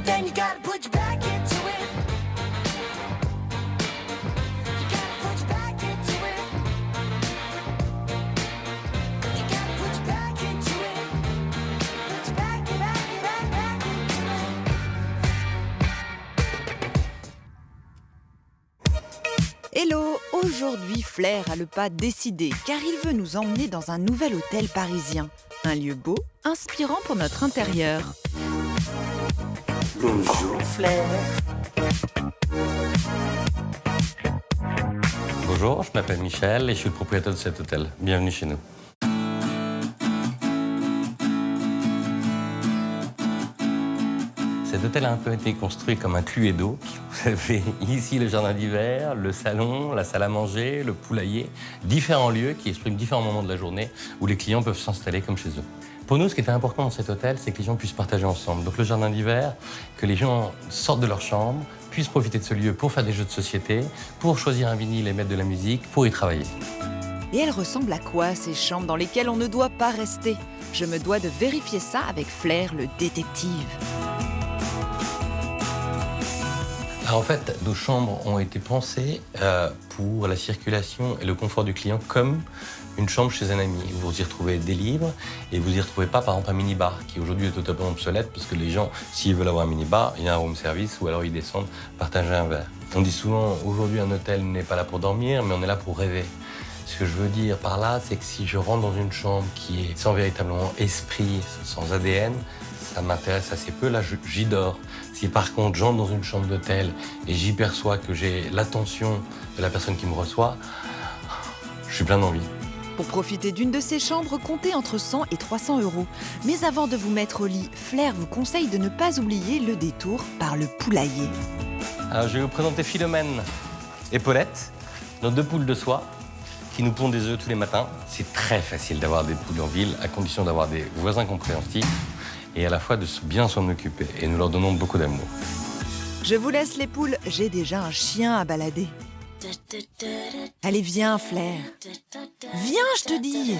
then you gotta put your back into it. You gotta put your back into it. You gotta put your back into it. Put your back into it. Hello, aujourd'hui Flair a le pas décidé car il veut nous emmener dans un nouvel hôtel parisien. Un lieu beau, inspirant pour notre intérieur. Bonjour Flair. Bonjour, je m'appelle Michel et je suis le propriétaire de cet hôtel. Bienvenue chez nous. Cet hôtel a un peu été construit comme un Cluedo. Vous avez ici le jardin d'hiver, le salon, la salle à manger, le poulailler, différents lieux qui expriment différents moments de la journée où les clients peuvent s'installer comme chez eux. Pour nous, ce qui était important dans cet hôtel, c'est que les gens puissent partager ensemble. Donc le jardin d'hiver, que les gens sortent de leur chambre, puissent profiter de ce lieu pour faire des jeux de société, pour choisir un vinyle et mettre de la musique, pour y travailler. Et elles ressemblent à quoi ces chambres dans lesquelles on ne doit pas rester? Je me dois de vérifier ça avec Flair, le détective. En fait, nos chambres ont été pensées pour la circulation et le confort du client comme une chambre chez un ami. Vous y retrouvez des livres et vous y retrouvez pas, par exemple, un minibar qui aujourd'hui est totalement obsolète parce que les gens, s'ils veulent avoir un minibar, il y a un room service ou alors ils descendent partager un verre. On dit souvent, aujourd'hui, un hôtel n'est pas là pour dormir, mais on est là pour rêver. Ce que je veux dire par là, c'est que si je rentre dans une chambre qui est sans véritablement esprit, sans ADN, ça m'intéresse assez peu, là j'y dors. Si par contre j'entre dans une chambre d'hôtel et j'y perçois que j'ai l'attention de la personne qui me reçoit, je suis plein d'envie. Pour profiter d'une de ces chambres, comptez entre 100 et 300 €. Mais avant de vous mettre au lit, Flair vous conseille de ne pas oublier le détour par le poulailler. Alors je vais vous présenter Philomène et Paulette, nos deux poules de soie qui nous pondent des œufs tous les matins. C'est très facile d'avoir des poules en ville à condition d'avoir des voisins compréhensifs et à la fois de bien s'en occuper. Et nous leur donnons beaucoup d'amour. Je vous laisse les poules, j'ai déjà un chien à balader. Allez, viens, Flair. Viens, je te dis.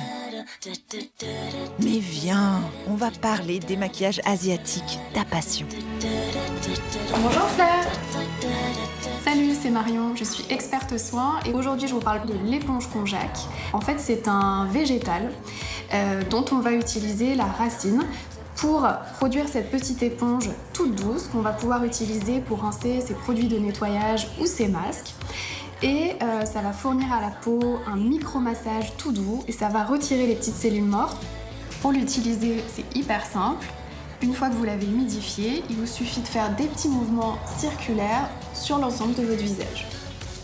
Mais viens, on va parler des maquillages asiatiques, ta passion. Bonjour Flair. Salut, c'est Marion, je suis experte soins et aujourd'hui je vous parle de l'éponge konjac. En fait, c'est un végétal dont on va utiliser la racine pour produire cette petite éponge toute douce qu'on va pouvoir utiliser pour rincer ses produits de nettoyage ou ses masques. Et ça va fournir à la peau un micro-massage tout doux et ça va retirer les petites cellules mortes. Pour l'utiliser, c'est hyper simple. Une fois que vous l'avez humidifié, il vous suffit de faire des petits mouvements circulaires sur l'ensemble de votre visage.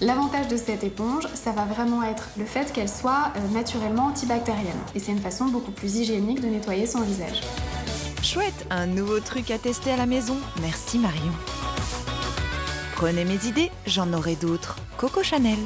L'avantage de cette éponge, ça va vraiment être le fait qu'elle soit naturellement antibactérienne. Et c'est une façon beaucoup plus hygiénique de nettoyer son visage. Chouette, un nouveau truc à tester à la maison. Merci Marion. Prenez mes idées, j'en aurai d'autres. Coco Chanel.